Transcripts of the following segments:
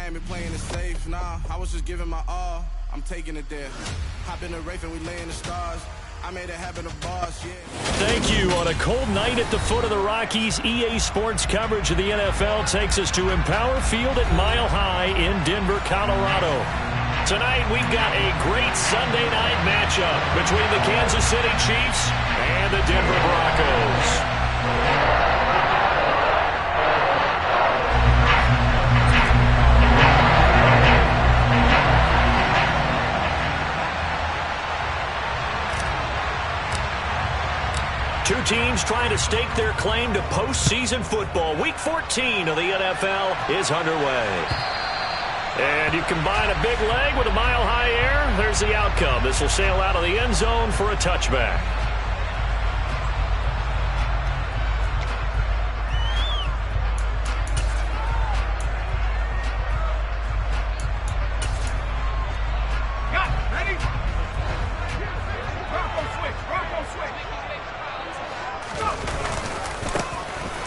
ain't been playing it safe, nah. I was just giving my all. I'm taking it there. Hop in the Wraith and we lay in the stars. I made it happen to boss, yeah. Thank you. On a cold night at the foot of the Rockies, EA Sports coverage of the NFL takes us to Empower Field at Mile High in Denver, Colorado. Tonight, we've got a great Sunday night matchup between the Kansas City Chiefs and the Denver Broncos. Two teams trying to stake their claim to postseason football. Week 14 of the NFL is underway. And you combine a big leg with a mile-high air, there's the outcome. This will sail out of the end zone for a touchback.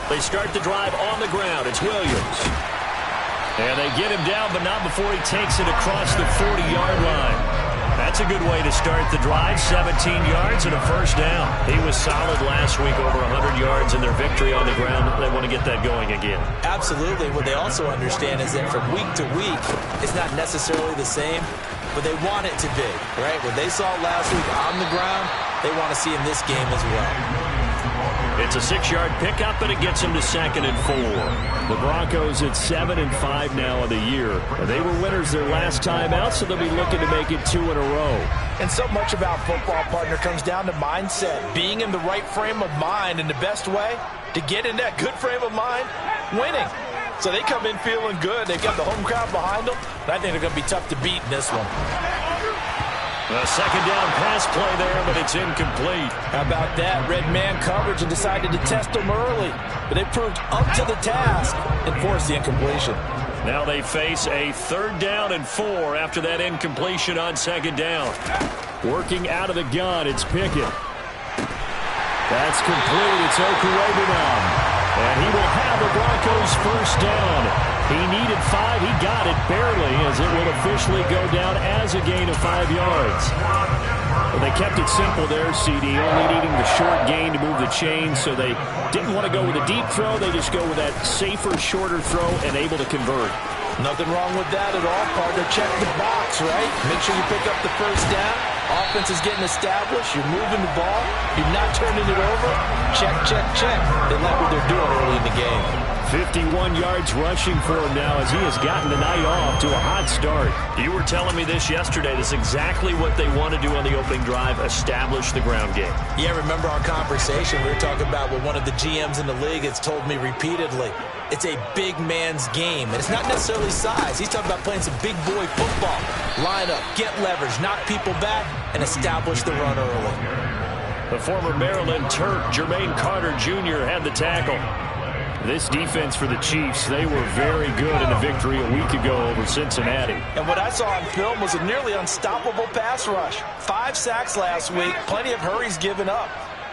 They start the drive on the ground. It's Williams. And they get him down, but not before he takes it across the 40-yard line. That's a good way to start the drive. 17 yards and a first down. He was solid last week, over 100 yards in their victory on the ground. They want to get that going again. Absolutely. What they also understand is that from week to week, it's not necessarily the same, but they want it to be, right? What they saw last week on the ground, they want to see in this game as well. It's a 6-yard pickup, and it gets him to 2nd and 4. The Broncos at 7-5 now of the year. They were winners their last time out, so they'll be looking to make it 2 in a row. And so much about football, partner, comes down to mindset. Being in the right frame of mind, and the best way to get in that good frame of mind, winning. So they come in feeling good. They've got the home crowd behind them. And I think they're going to be tough to beat in this one. A second down pass play there, but it's incomplete. How about that? Red man coverage and decided to test them early. But they proved up to the task and forced the incompletion. Now they face a 3rd down and 4 after that incompletion on 2nd down. Working out of the gun, it's Pickett. That's complete. It's Okurebunom. And he will have the Broncos first down. He needed 5. He got it barely, as it will officially go down as a gain of 5 yards. Well, they kept it simple there, CD, only needing the short gain to move the chains, so they didn't want to go with a deep throw. They just go with that safer, shorter throw and able to convert. Nothing wrong with that at all, partner. Check the box, right? Make sure you pick up the first down. Offense is getting established. You're moving the ball. You're not turning it over. Check, check, check. They like what they're doing early in the game. 51 yards rushing for him now as he has gotten the night off to a hot start. You were telling me this yesterday. This is exactly what they want to do on the opening drive, establish the ground game. Yeah, remember our conversation? We were talking about what one of the GMs in the league has told me repeatedly. It's a big man's game, and it's not necessarily size. He's talking about playing some big boy football. Line up, get leverage, knock people back, and establish the run early. The former Maryland Terp, Jermaine Carter Jr., had the tackle. This defense for the Chiefs, they were very good in a victory a week ago over Cincinnati. And what I saw on film was a nearly unstoppable pass rush. 5 sacks last week, plenty of hurries given up.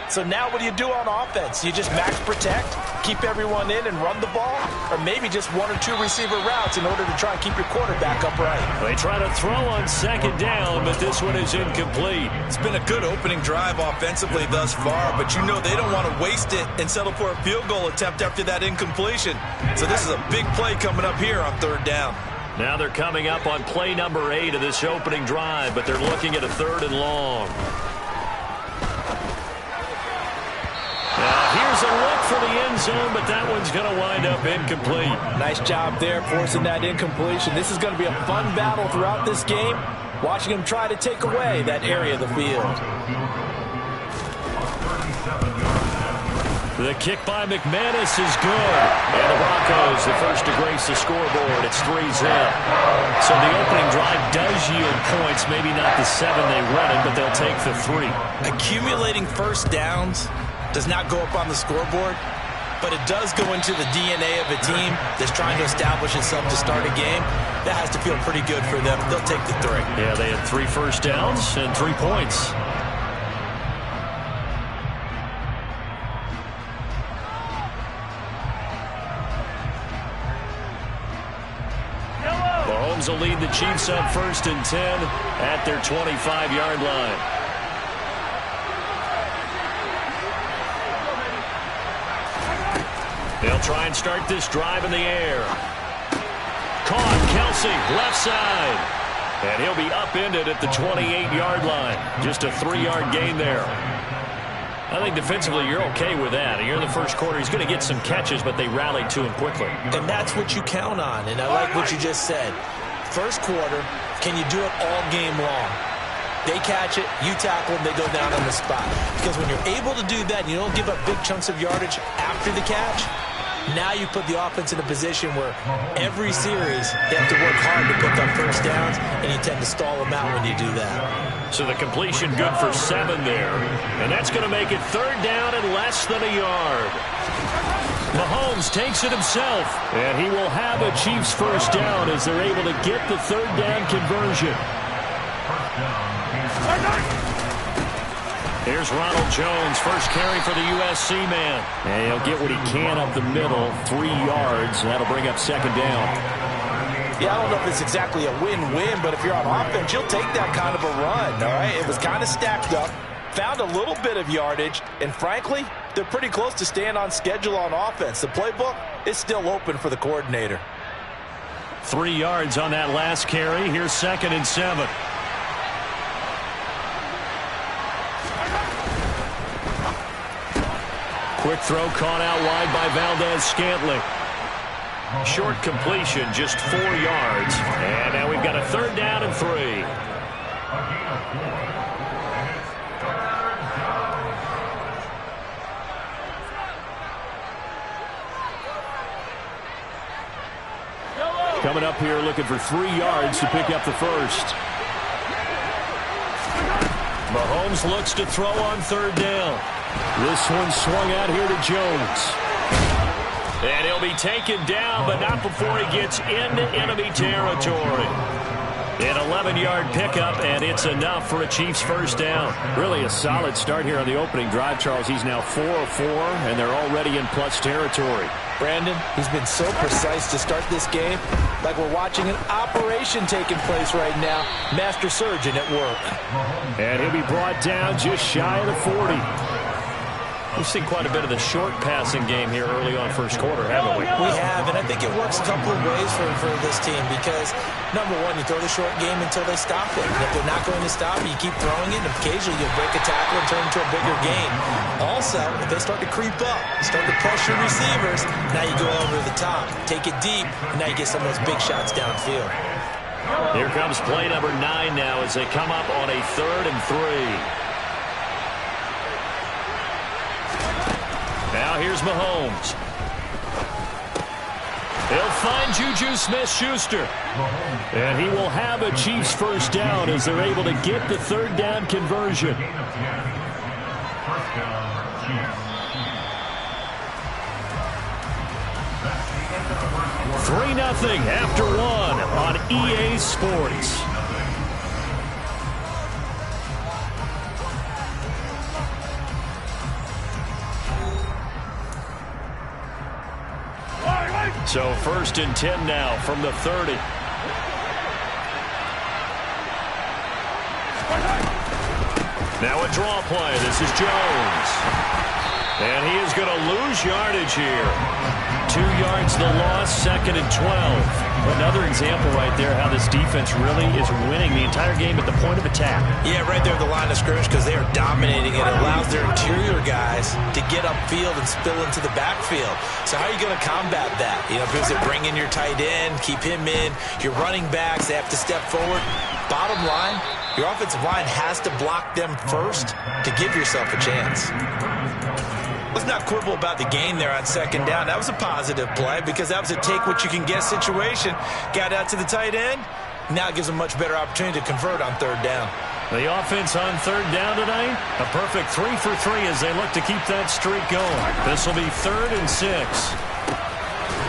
So now what do you do on offense? You just max protect, keep everyone in and run the ball? Or maybe just 1 or 2 receiver routes in order to try and keep your quarterback upright? They try to throw on 2nd down, but this one is incomplete. It's been a good opening drive offensively thus far, but you know they don't want to waste it and settle for a field goal attempt after that incompletion. So this is a big play coming up here on 3rd down. Now they're coming up on play number 8 of this opening drive, but they're looking at a 3rd and long. Here's a look for the end zone, but that one's going to wind up incomplete. Nice job there forcing that incompletion. This is going to be a fun battle throughout this game, watching him try to take away that area of the field. The kick by McManus is good. And the Broncos, the first to grace the scoreboard. It's 3-zip. So the opening drive does yield points. Maybe not the 7 they wanted, but they'll take the 3. Accumulating first downs does not go up on the scoreboard, but it does go into the DNA of a team that's trying to establish itself to start a game. That has to feel pretty good for them. They'll take the 3. Yeah, they had 3 first downs and 3 points. Bengals will lead the Chiefs on 1st and 10 at their 25-yard line. They'll try and start this drive in the air. Caught, Kelsey, left side. And he'll be upended at the 28-yard line. Just a 3-yard gain there. I think defensively you're okay with that. You're in the first quarter. He's going to get some catches, but they rallied to him quickly. And that's what you count on. And I like what you just said. First quarter, can you do it all game long? They catch it, you tackle them, they go down on the spot. Because when you're able to do that and you don't give up big chunks of yardage after the catch, now you put the offense in a position where every series they have to work hard to pick up first downs, and you tend to stall them out when you do that. So the completion good for 7 there. And that's going to make it 3rd down and less than a yard. Mahomes takes it himself, and he will have a Chiefs first down as they're able to get the 3rd down conversion. Here's Ronald Jones, first carry for the USC man. And he'll get what he can up the middle, 3 yards. That'll bring up 2nd down. Yeah, I don't know if it's exactly a win-win, but if you're on offense, you'll take that kind of a run, all right? It was kind of stacked up, found a little bit of yardage, and frankly, they're pretty close to staying on schedule on offense. The playbook is still open for the coordinator. 3 yards on that last carry. Here's 2nd and 7. Quick throw caught out wide by Valdez-Scantling. Short completion, just 4 yards. And now we've got a 3rd down and 3. Coming up here looking for 3 yards to pick up the first. Mahomes looks to throw on 3rd down. This one swung out here to Jones. And he'll be taken down, but not before he gets into enemy territory. An 11-yard pickup, and it's enough for a Chiefs first down. Really a solid start here on the opening drive, Charles. He's now 4 of 4, and they're already in plus territory. Brandon, he's been so precise to start this game, like we're watching an operation taking place right now. Master surgeon at work. And he'll be brought down just shy of the 40. We've seen quite a bit of the short passing game here early on first quarter, haven't we? We have, and I think it works a couple of ways for this team because, number one, you throw the short game until they stop it. And if they're not going to stop it, you keep throwing it, and occasionally you'll break a tackle and turn it into a bigger game. Also, if they start to creep up, start to pressure receivers, now you go over the top, take it deep, and now you get some of those big shots downfield. Here comes play number 9 now as they come up on a 3rd and 3. Now here's Mahomes. He'll find Juju Smith-Schuster. And he will have a Chiefs first down as they're able to get the 3rd down conversion. 3-0 after 1 on EA Sports. So 1st and 10 now from the 30. Now a draw play. This is Jones. And he is going to lose yardage here. 2 yards the loss, 2nd and 12. Another example right there how this defense really is winning the entire game at the point of attack. Yeah, right there at the line of scrimmage because they are dominating it. It allows their interior guys to get upfield and spill into the backfield. So how are you going to combat that? You know, because they bring in your tight end, keep him in. Your running backs, they have to step forward. Bottom line, your offensive line has to block them first to give yourself a chance. Let's not quibble about the gain there on 2nd down. That was a positive play because that was a take-what-you-can-get situation. Got out to the tight end. Now it gives them a much better opportunity to convert on 3rd down. The offense on 3rd down tonight, a perfect 3 for 3 as they look to keep that streak going. This will be 3rd and 6.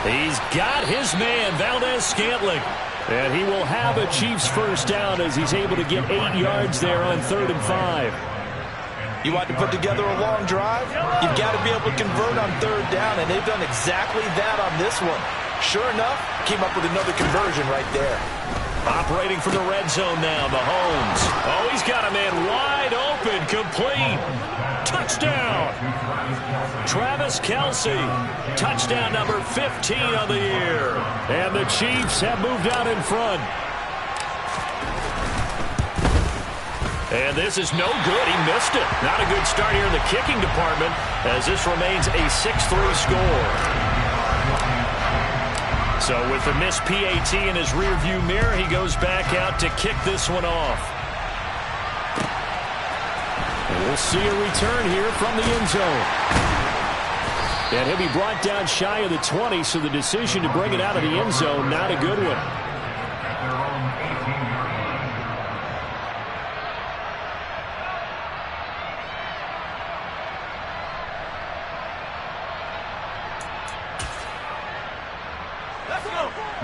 He's got his man, Valdez-Scantling. And he will have a Chiefs first down as he's able to get 8 yards there on 3rd and 5. You want to put together a long drive? You've got to be able to convert on 3rd down, and they've done exactly that on this one. Sure enough, came up with another conversion right there. Operating from the red zone now, Mahomes. Oh, he's got a man wide open, complete. Touchdown. Travis Kelce. Touchdown number 15 on the year. And the Chiefs have moved out in front. And this is no good. He missed it. Not a good start here in the kicking department as this remains a 6-3 score. So with the missed PAT in his rearview mirror, he goes back out to kick this one off. And we'll see a return here from the end zone. And he'll be brought down shy of the 20, so the decision to bring it out of the end zone, not a good one.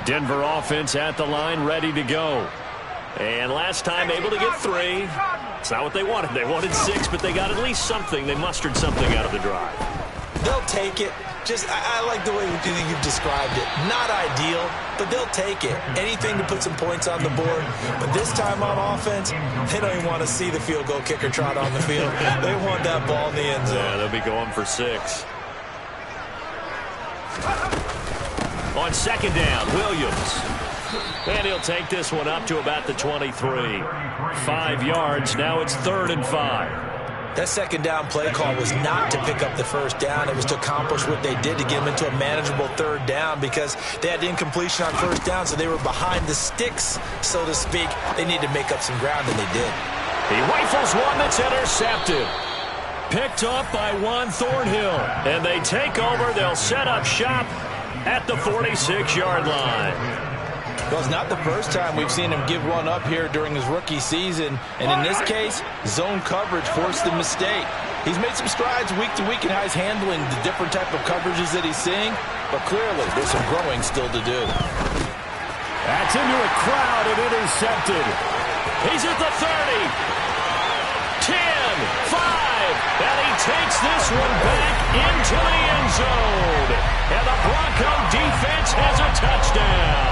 Denver offense at the line, ready to go. And last time able to get 3. It's not what they wanted. They wanted 6, but they got at least something. They mustered something out of the drive. They'll take it. I like the way you've described it. Not ideal, but they'll take it. Anything to put some points on the board. But this time on offense, they don't even want to see the field goal kicker trot on the field. They want that ball in the end zone. Yeah, they'll be going for 6. On second down, Williams. And he'll take this one up to about the 23. 5 yards. Now it's 3rd and 5. That second down play call was not to pick up the first down. It was to accomplish what they did to get them into a manageable 3rd down because they had incompletion on first down, so they were behind the sticks, so to speak. They needed to make up some ground, and they did. He rifles one that's intercepted. Picked up by Juan Thornhill. And they take over. They'll set up shop at the 46-yard line. Well, it's not the first time we've seen him give one up here during his rookie season. And in this case, zone coverage forced the mistake. He's made some strides week to week in how he's handling the different type of coverages that he's seeing. But clearly, there's some growing still to do. That's into a crowd and intercepted. He's at the 30. 10, 5, and he takes this one back into the end zone. And the Bronco defense has a touchdown.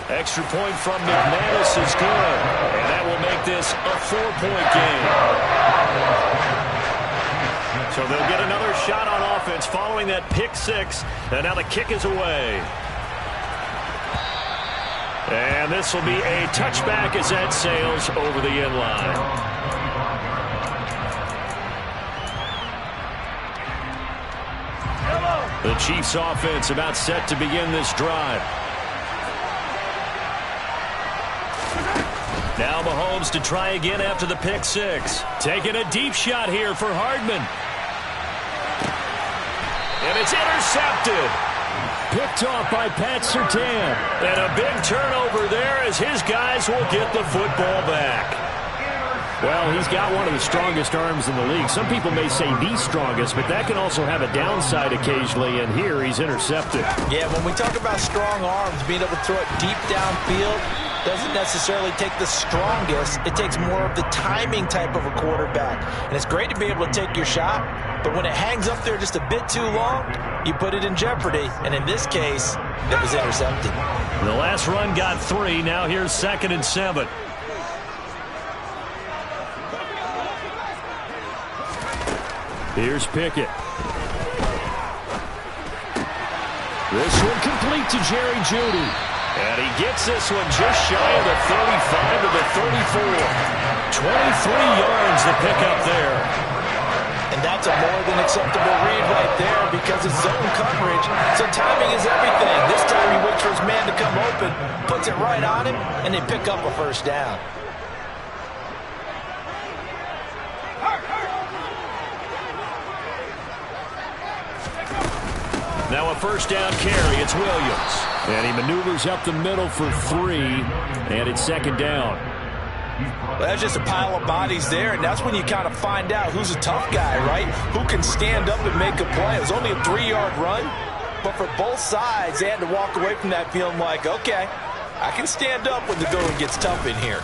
Extra point from McManus is good. And that will make this a 4-point game. So they'll get another shot on offense following that pick 6. And now the kick is away. And this will be a touchback as that sails over the end line. The Chiefs offense about set to begin this drive. Now Mahomes to try again after the pick 6. Taking a deep shot here for Hardman. And it's intercepted. Picked off by Pat Surtain. And a big turnover there as his guys will get the football back. Well, he's got one of the strongest arms in the league. Some people may say the strongest, but that can also have a downside occasionally, and here he's intercepted. Yeah, when we talk about strong arms, being able to throw it deep downfield doesn't necessarily take the strongest. It takes more of the timing type of a quarterback. And it's great to be able to take your shot, but when it hangs up there just a bit too long, you put it in jeopardy. And in this case, it was intercepted. The last run got 3. Now here's 2nd and 7. Here's Pickett. This one complete to Jerry Jeudy. And he gets this one just shy of the 35 to the 34. 23 yards to pick up there. And that's a more than acceptable read right there because it's zone coverage, so timing is everything. This time he waits for his man to come open, puts it right on him, and they pick up a first down. Now a first down carry. It's Williams. And he maneuvers up the middle for 3. And it's 2nd down. Well, that's just a pile of bodies there, and that's when you kind of find out who's a tough guy, right? Who can stand up and make a play. It was only a 3-yard run, but for both sides, they had to walk away from that feeling like, okay, I can stand up when the going gets tough in here.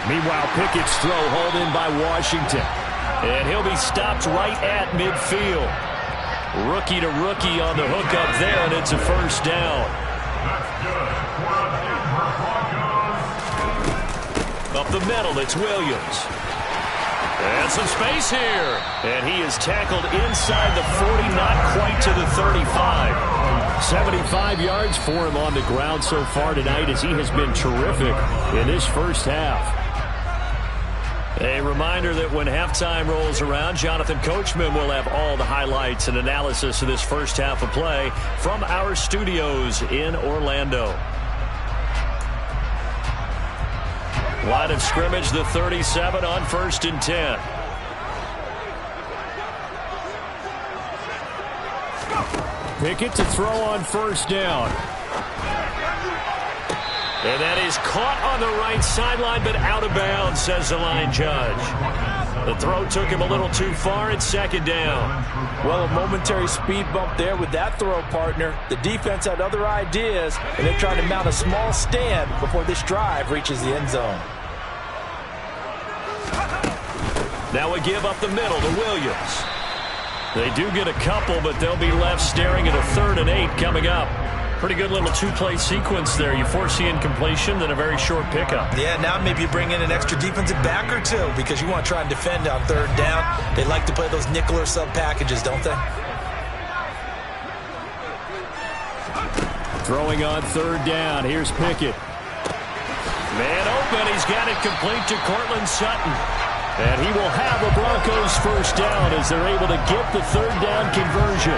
Meanwhile, Pickett's throw hauled in by Washington. And he'll be stopped right at midfield. Rookie to rookie on the hook up there, and it's a first down. Up the middle, it's Williams. And some space here. And he is tackled inside the 40, not quite to the 35. 75 yards for him on the ground so far tonight as he has been terrific in this first half. A reminder that when halftime rolls around, Jonathan Coachman will have all the highlights and analysis of this first half of play from our studios in Orlando. Line of scrimmage, the 37 on 1st and 10. Pickett to throw on first down. And that is caught on the right sideline, but out of bounds, says the line judge. The throw took him a little too far. It's 2nd down. Well, a momentary speed bump there with that throw, partner. The defense had other ideas, and they're trying to mount a small stand before this drive reaches the end zone. Now we give up the middle to Williams. They do get a couple, but they'll be left staring at a 3rd and 8 coming up. Pretty good little two-play sequence there. You force the incompletion, then a very short pickup. Yeah, now maybe you bring in an extra defensive back or two because you want to try and defend on 3rd down. They like to play those nickel or sub packages, don't they? Throwing on 3rd down. Here's Pickett. Man open. He's got it complete to Cortland Sutton. And he will have the Broncos first down as they're able to get the 3rd down conversion.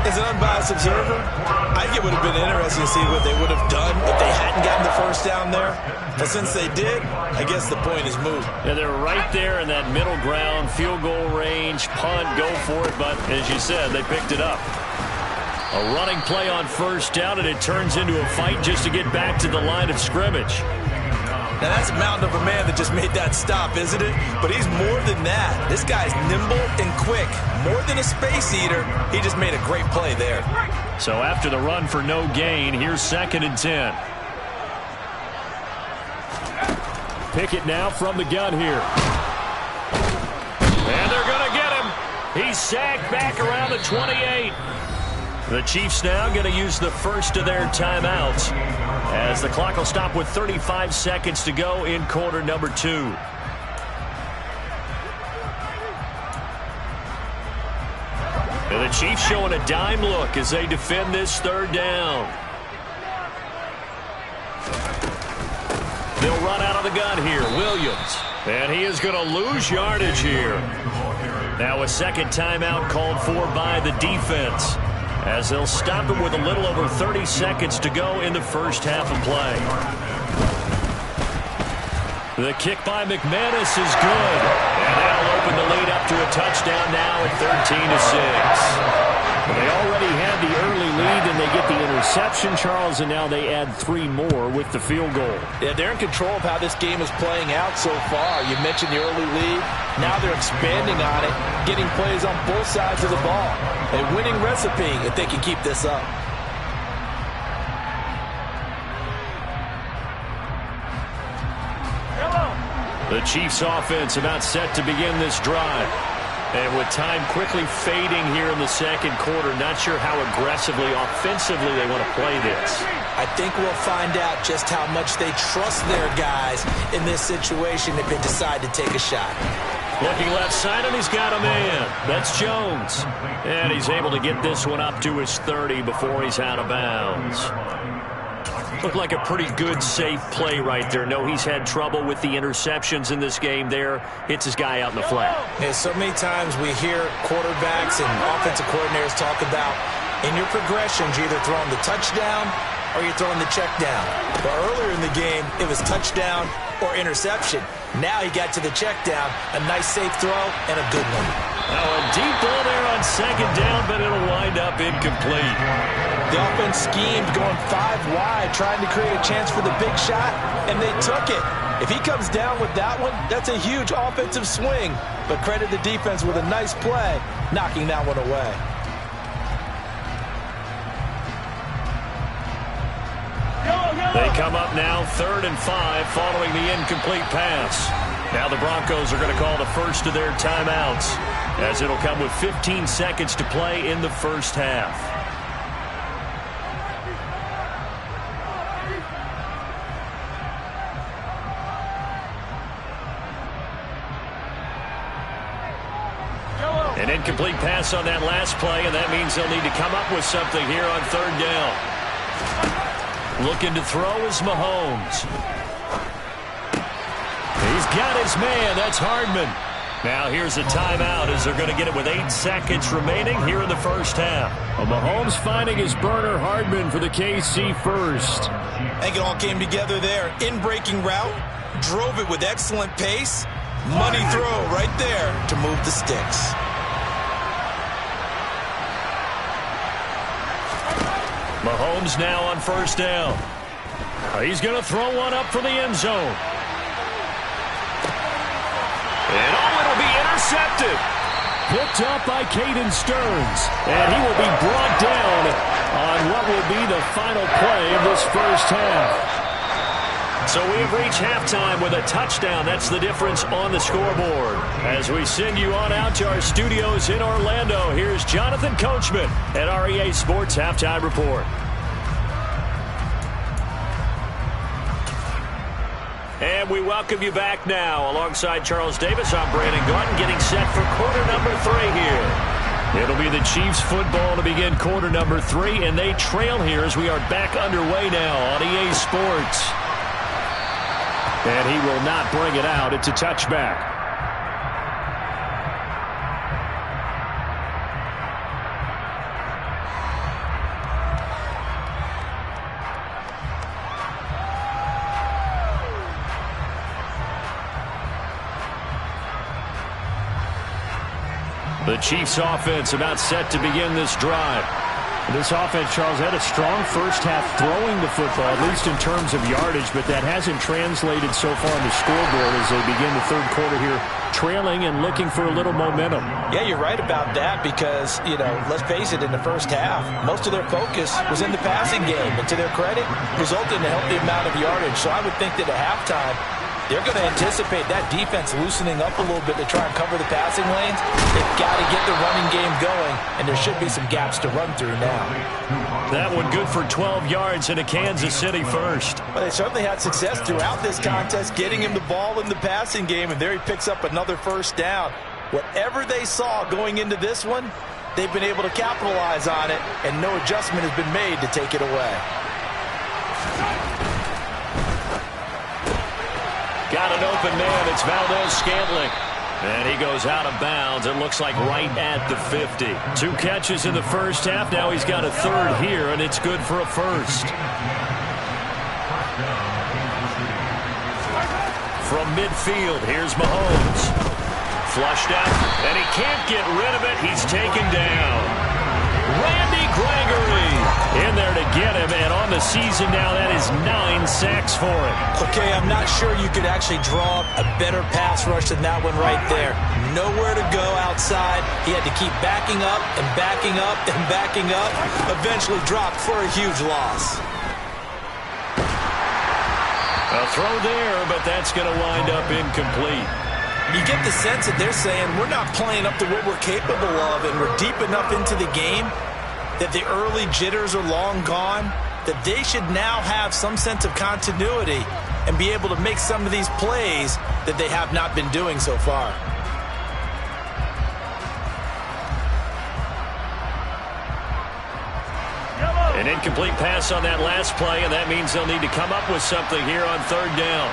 As an unbiased observer, I think it would have been interesting to see what they would have done if they hadn't gotten the first down there. But since they did, I guess the point is moot. Yeah, they're right there in that middle ground, field goal range, punt, go for it. But as you said, they picked it up. A running play on first down, and it turns into a fight just to get back to the line of scrimmage. Now, that's a mountain of a man that just made that stop, isn't it? But he's more than that. This guy's nimble and quick. More than a space eater, he just made a great play there. So after the run for no gain, here's 2nd and 10. Pickett now from the gun here. And they're going to get him. He's sacked back around the 28. The Chiefs now going to use the first of their timeouts as the clock will stop with 35 seconds to go in quarter number 2. And the Chiefs showing a dime look as they defend this 3rd down. They'll run out of the gun here. Williams. And he is going to lose yardage here. Now a second timeout called for by the defense, as they'll stop him with a little over 30 seconds to go in the first half of play. The kick by McManus is good. And that'll open the lead up to a touchdown now at 13-6. They already had the early lead, and they get the interception, Charles, and now they add 3 more with the field goal. Yeah, they're in control of how this game is playing out so far. You mentioned the early lead. Now they're expanding on it, getting plays on both sides of the ball. A winning recipe if they can keep this up. The Chiefs offense about set to begin this drive. And with time quickly fading here in the second quarter, not sure how aggressively, offensively they want to play this. I think we'll find out just how much they trust their guys in this situation if they decide to take a shot. Looking left side, and he's got a man. That's Jones. And he's able to get this one up to his 30 before he's out of bounds. Looked like a pretty good, safe play right there. No, he's had trouble with the interceptions in this game there. Hits his guy out in the flat. Yeah, so many times we hear quarterbacks and offensive coordinators talk about in your progressions, you're either throwing the touchdown or you're throwing the check down. But earlier in the game, it was touchdown or interception. Now he got to the check down, a nice safe throw, and a good one. Now a deep ball there on second down, but it'll wind up incomplete. The offense schemed going 5 wide, trying to create a chance for the big shot, and they took it. If he comes down with that one, that's a huge offensive swing. But credit the defense with a nice play, knocking that one away. They come up now 3rd and 5 following the incomplete pass. Now the Broncos are going to call the first of their timeouts, as it'll come with 15 seconds to play in the first half. An incomplete pass on that last play, and that means they'll need to come up with something here on third down. Looking to throw is Mahomes. He's got his man. That's Hardman. Now here's a timeout as they're going to get it with 8 seconds remaining here in the first half. Well, Mahomes finding his burner, Hardman, for the KC first. I think it all came together there. In-breaking route, drove it with excellent pace. Money throw right there to move the sticks. Mahomes now on first down. He's going to throw one up for the end zone. And it'll be intercepted. Picked up by Caden Stearns. And he will be brought down on what will be the final play of this first half. So we have reached halftime with a touchdown. That's the difference on the scoreboard. As we send you on out to our studios in Orlando, here's Jonathan Coachman at REA Sports Halftime Report. And we welcome you back now. Alongside Charles Davis, I'm Brandon Gautin, getting set for quarter number 3 here. It'll be the Chiefs football to begin quarter number 3, and they trail here as we are back underway now on EA Sports. And he will not bring it out. It's a touchback. The Chiefs offense about set to begin this drive. This offense, Charles, had a strong first half throwing the football, at least in terms of yardage, but that hasn't translated so far on the scoreboard as they begin the third quarter here, trailing and looking for a little momentum. Yeah, you're right about that because, let's face it, in the first half, most of their focus was in the passing game, and to their credit, resulted in a healthy amount of yardage. So I would think that at halftime, they're going to anticipate that defense loosening up a little bit to try and cover the passing lanes. They've got to get the running game going, and there should be some gaps to run through now. That one good for 12 yards into Kansas City first. Well, they certainly had success throughout this contest, getting him the ball in the passing game, and there he picks up another first down. Whatever they saw going into this one, they've been able to capitalize on it, and no adjustment has been made to take it away. Got an open man. It's Valdez-Scantling. And he goes out of bounds. It looks like right at the 50. 2 catches in the first half. Now he's got a third here, and it's good for a first. From midfield, here's Mahomes. Flushed out, and he can't get rid of it. He's taken down. Randy Gregory in there to get him, and on the season now, that is 9 sacks for him. Okay, I'm not sure you could actually draw a better pass rush than that one right there. Nowhere to go outside. He had to keep backing up and backing up and backing up. Eventually dropped for a huge loss. A throw there, but that's going to wind up incomplete. You get the sense that they're saying we're not playing up to what we're capable of, and we're deep enough into the game that the early jitters are long gone, that they should now have some sense of continuity and be able to make some of these plays that they have not been doing so far. An incomplete pass on that last play, and that means they'll need to come up with something here on third down.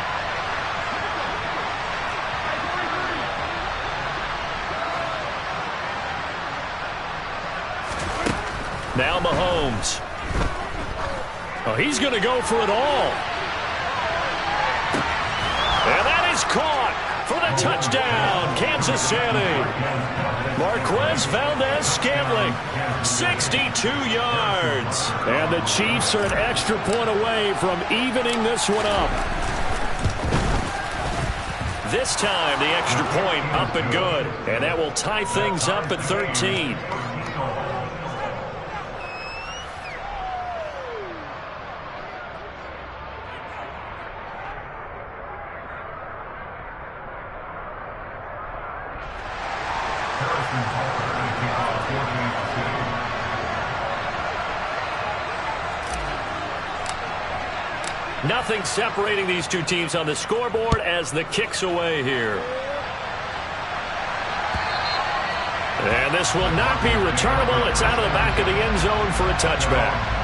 Now Mahomes. Oh, he's going to go for it all. And that is caught for the touchdown, Kansas City. Marquez Valdez-Scantling, 62 yards. And the Chiefs are an extra point away from evening this one up. This time, the extra point up and good. And that will tie things up at 13. Nothing separating these two teams on the scoreboard as the kick's away here. And this will not be returnable. It's out of the back of the end zone for a touchback.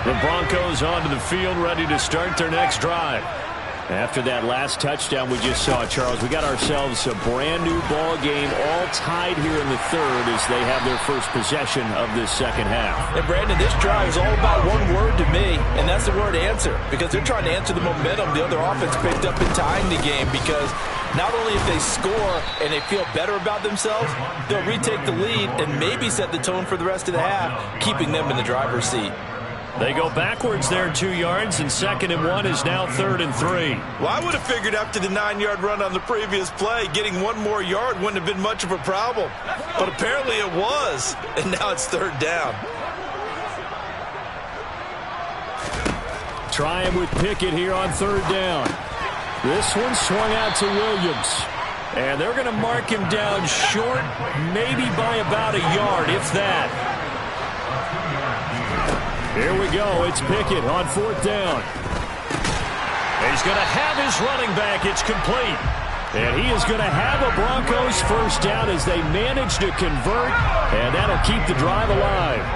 The Broncos onto the field, ready to start their next drive. After that last touchdown we just saw, Charles, we got ourselves a brand-new ball game, all tied here in the third as they have their first possession of this second half. And, Brandon, this drive is all about one word to me, and that's the word answer, because they're trying to answer the momentum the other offense picked up in tying the game, because not only if they score and they feel better about themselves, they'll retake the lead and maybe set the tone for the rest of the half, keeping them in the driver's seat. They go backwards there 2 yards, and 2nd and 1 is now 3rd and 3. Well, I would have figured after the 9-yard run on the previous play, getting one more yard wouldn't have been much of a problem. But apparently it was, and now it's 3rd down. Trying with Pickett here on 3rd down. This one swung out to Williams. And they're going to mark him down short, maybe by about a yard, if that. Here we go. It's Pickett on 4th down. He's going to have his running back. It's complete. And he is going to have a Broncos first down as they manage to convert. And that'll keep the drive alive.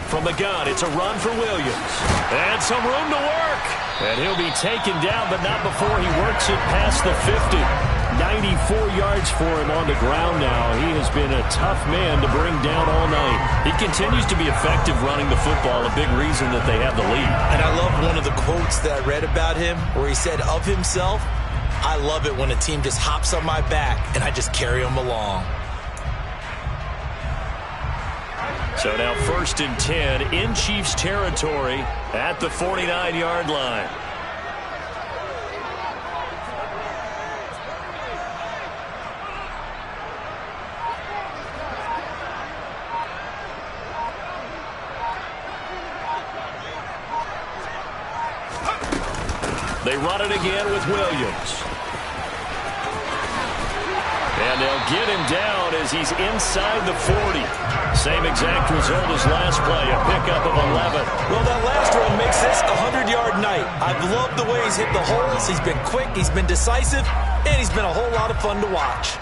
From the gun, it's a run for Williams. And some room to work. And he'll be taken down, but not before he works it past the 50. 94 yards for him on the ground now. He has been a tough man to bring down all night. He continues to be effective running the football, a big reason that they have the lead. And I love one of the quotes that I read about him where he said of himself, "I love it when a team just hops on my back and I just carry them along." So now 1st and 10 in Chiefs territory at the 49-yard line. They run it again with Williams. And they'll get him down as he's inside the 40. Same exact result as last play, a pickup of 11. Well, that last run makes this a 100-yard night. I've loved the way he's hit the holes. He's been quick, he's been decisive, and he's been a whole lot of fun to watch.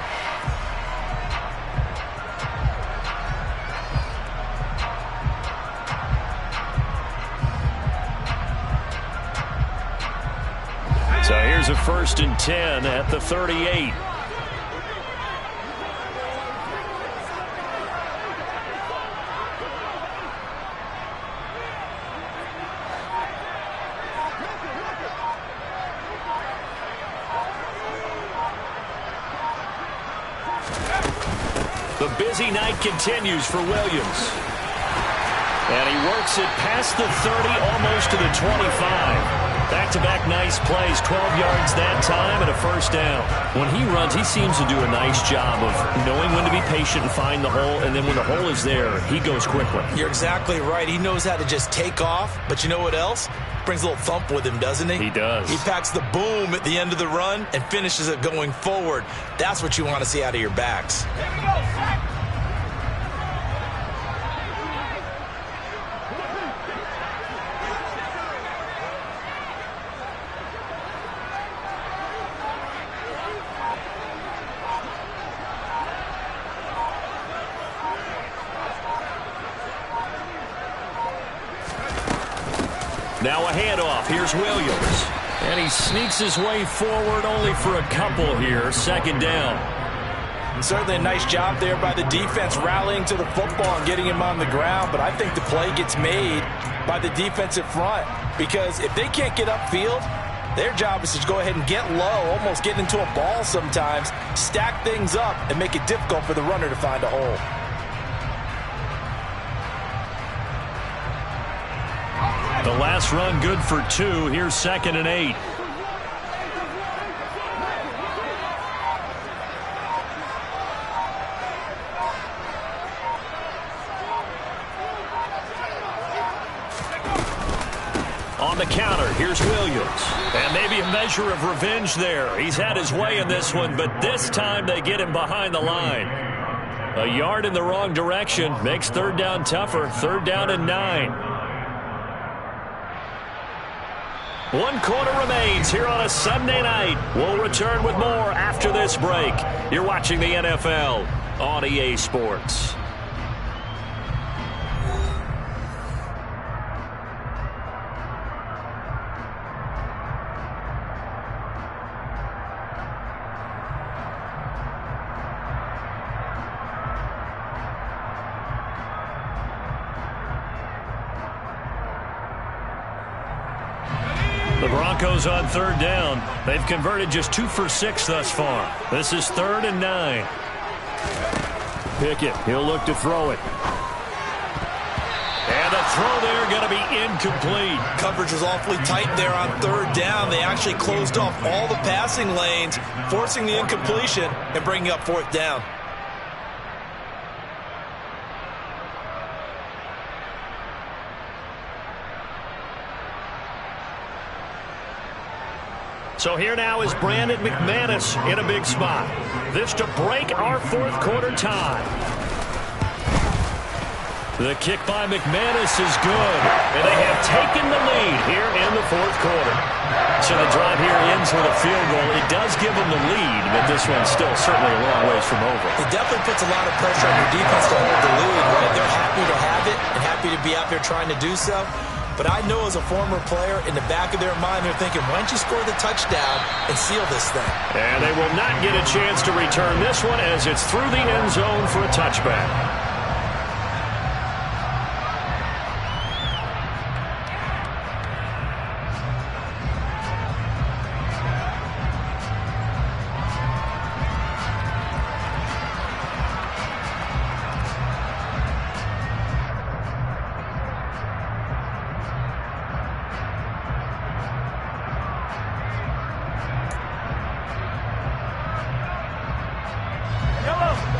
So here's a 1st and 10 at the 38. The busy night continues for Williams. And he works it past the 30, almost to the 25. Back-to-back nice plays, 12 yards that time and a first down. When he runs, he seems to do a nice job of knowing when to be patient and find the hole, and then when the hole is there, he goes quickly. You're exactly right. He knows how to just take off, but you know what else? Brings a little thump with him, doesn't he? He does. He packs the boom at the end of the run and finishes it going forward. That's what you want to see out of your backs. Now a handoff. Here's Williams. And he sneaks his way forward only for a couple here. 2nd down. And certainly a nice job there by the defense rallying to the football and getting him on the ground. But I think the play gets made by the defensive front. Because if they can't get upfield, their job is to go ahead and get low, almost get into a ball sometimes, stack things up, and make it difficult for the runner to find a hole. The last run good for 2. Here's 2nd and 8. On the counter, here's Williams. And maybe a measure of revenge there. He's had his way in this one, but this time they get him behind the line. A yard in the wrong direction makes 3rd down tougher. 3rd down and 9. 1 quarter remains here on a Sunday night. We'll return with more after this break. You're watching the NFL on EA Sports. The Broncos on 3rd down. They've converted just 2 for 6 thus far. This is 3rd and 9. Pickett, he'll look to throw it. And the throw there going to be incomplete. Coverage was awfully tight there on 3rd down. They actually closed off all the passing lanes, forcing the incompletion and bringing up 4th down. So here now is Brandon McManus in a big spot. This to break our 4th quarter tie. The kick by McManus is good, and they have taken the lead here in the 4th quarter. So the drive here ends with a field goal. It does give them the lead, but this one's still certainly a long ways from over. It definitely puts a lot of pressure on your defense to hold the lead, right? They're happy to have it and happy to be out there trying to do so. But I know as a former player, in the back of their mind, they're thinking, why don't you score the touchdown and seal this thing? And they will not get a chance to return this one as it's through the end zone for a touchback.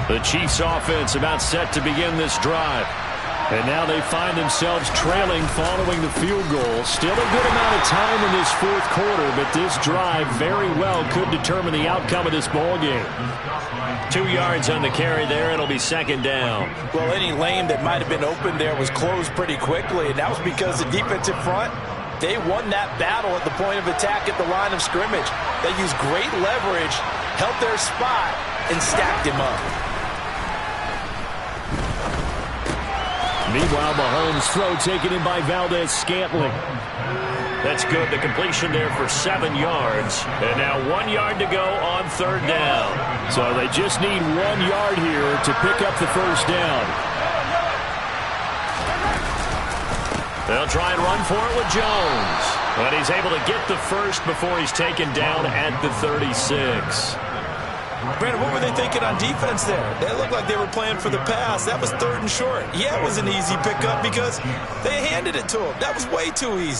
The Chiefs offense about set to begin this drive. And now they find themselves trailing following the field goal. Still a good amount of time in this 4th quarter, but this drive very well could determine the outcome of this ball game. 2 yards on the carry there. It'll be 2nd down. Well, any lane that might have been open there was closed pretty quickly, and that was because the defensive front, they won that battle at the point of attack at the line of scrimmage. They used great leverage, held their spot, and stacked him up. Meanwhile, Mahomes' throw taken in by Valdez-Scantling. That's good. The completion there for 7 yards. And now 1 yard to go on 3rd down. So they just need 1 yard here to pick up the 1st down. They'll try and run for it with Jones. But he's able to get the first before he's taken down at the 36. Brandon, what were they thinking on defense there? They looked like they were playing for the pass. That was 3rd and short. Yeah, it was an easy pickup because they handed it to him. That was way too easy.